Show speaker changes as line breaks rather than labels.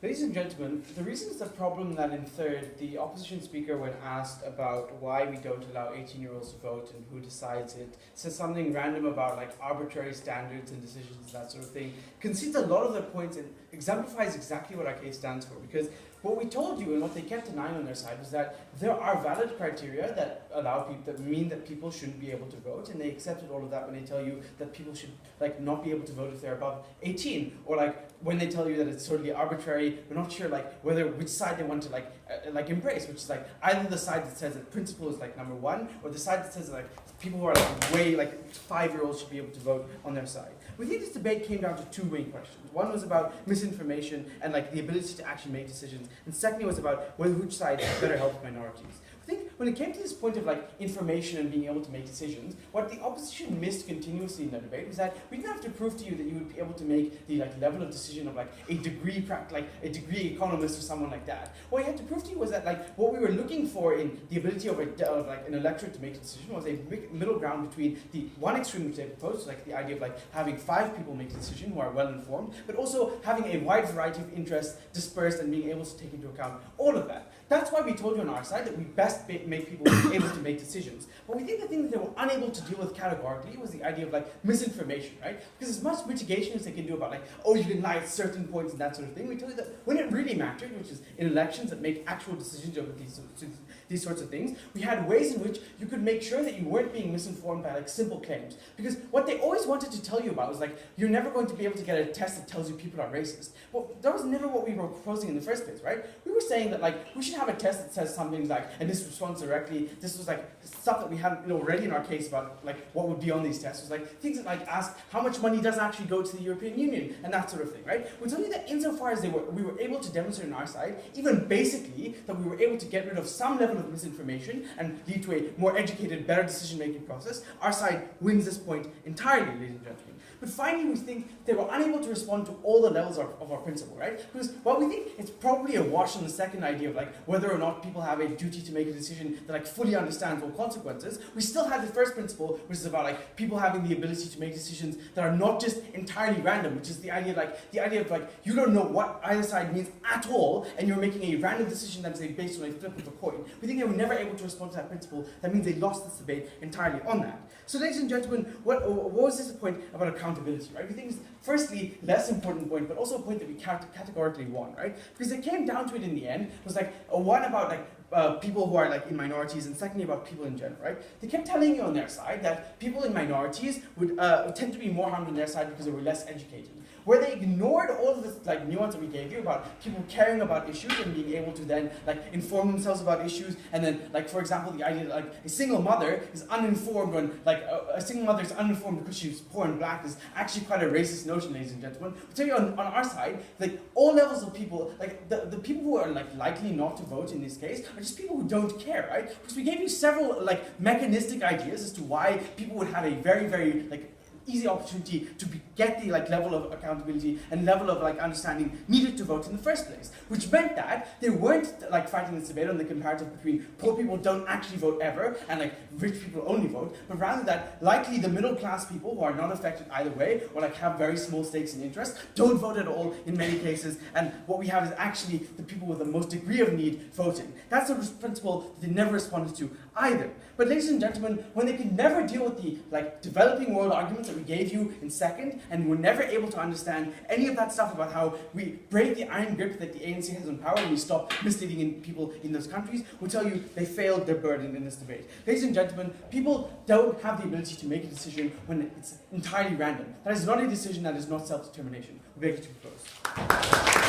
Ladies and gentlemen, the reason it's a problem that in third, the opposition speaker, when asked about why we don't allow 18-year-olds to vote and who decides it, says something random about like arbitrary standards and decisions and that sort of thing, concedes a lot of their points and exemplifies exactly what our case stands for. Because what we told you and what they kept denying on their side was that there are valid criteria that allow people, that mean that people shouldn't be able to vote, and they accepted all of that when they tell you that people should like not be able to vote if they're above 18, or like when they tell you that it's totally arbitrary. We're not sure like which side they want to like embrace, which is like either the side that says that principle is like number one, or the side that says like people who are like way like 5-year-olds should be able to vote on their side. We think this debate came down to two main questions. One was about misinformation and like the ability to actually make decisions, and secondly was about which side better helps minorities. I think when it came to this point of like information and being able to make decisions, what the opposition missed continuously in the debate was that we didn't have to prove to you that you would be able to make the like level of decision of like a degree economist or someone like that. What we had to prove to you was that like what we were looking for in the ability of like an electorate to make a decision was a middle ground between the one extreme which they proposed, like the idea of like having 5 people make a decision who are well informed, but also having a wide variety of interests dispersed and being able to take into account all of that. That's why we told you on our side that we best make people able to make decisions. But we think the thing that they were unable to deal with categorically was the idea of like misinformation, right? Because as much mitigation as they can do about like, oh, you can lie at certain points and that sort of thing, we told you that when it really mattered, which is in elections that make actual decisions over these sorts of things, we had ways in which you could make sure that you weren't being misinformed by like simple claims. Because what they always wanted to tell you about was like, you're never going to be able to get a test that tells you people are racist. Well, that was never what we were proposing in the first place, right? We were saying that like, we should have a test that says something like, and this responds directly, this was like stuff that we had already in our case about like what would be on these tests, was like things that like ask how much money does actually go to the European Union and that sort of thing, right? We're telling you that insofar as we were able to demonstrate on our side, even basically, that we were able to get rid of some level of misinformation and lead to a more educated, better decision-making process, our side wins this point entirely, ladies and gentlemen. But finally, we think they were unable to respond to all the levels of our principle, right? Because while we think it's probably a wash on the second idea of like whether or not people have a duty to make a decision that like fully understands all consequences, we still have the first principle, which is about like people having the ability to make decisions that are not just entirely random, which is the idea of like you don't know what either side means at all, and you're making a random decision that is based on a flip of a coin. We think they were never able to respond to that principle. That means they lost this debate entirely on that. So, ladies and gentlemen, what was this point about accountability, right? We think it's firstly less important point, but also a point that we categorically won, right? Because it came down to it in the end was like one about like people who are like in minorities, and secondly about people in general, right? They kept telling you on their side that people in minorities would tend to be more harmed on their side because they were less educated. Where they ignored all of this like nuance that we gave you about people caring about issues and being able to then like inform themselves about issues, and then like for example the idea that like a single mother is uninformed when like a single mother is uninformed because she's poor and black is actually quite a racist notion, ladies and gentlemen. We'll tell you on our side, like all levels of people, like the people who are like likely not to vote in this case are just people who don't care, right? Because we gave you several like mechanistic ideas as to why people would have a very, very like easy opportunity to get the like level of accountability and level of like understanding needed to vote in the first place, which meant that they weren't like fighting this debate on the comparative between poor people don't actually vote ever and like rich people only vote, but rather that likely the middle class people who are not affected either way or like have very small stakes in interest don't vote at all in many cases, and what we have is actually the people with the most degree of need voting. That's a principle that they never responded to either. But ladies and gentlemen, when they could never deal with the like developing world arguments that we gave you in second, and were never able to understand any of that stuff about how we break the iron grip that the ANC has on power and we stop misleading people in those countries, we'll tell you they failed their burden in this debate. Ladies and gentlemen, people don't have the ability to make a decision when it's entirely random. That is not a decision, that is not self-determination. We beg you to close.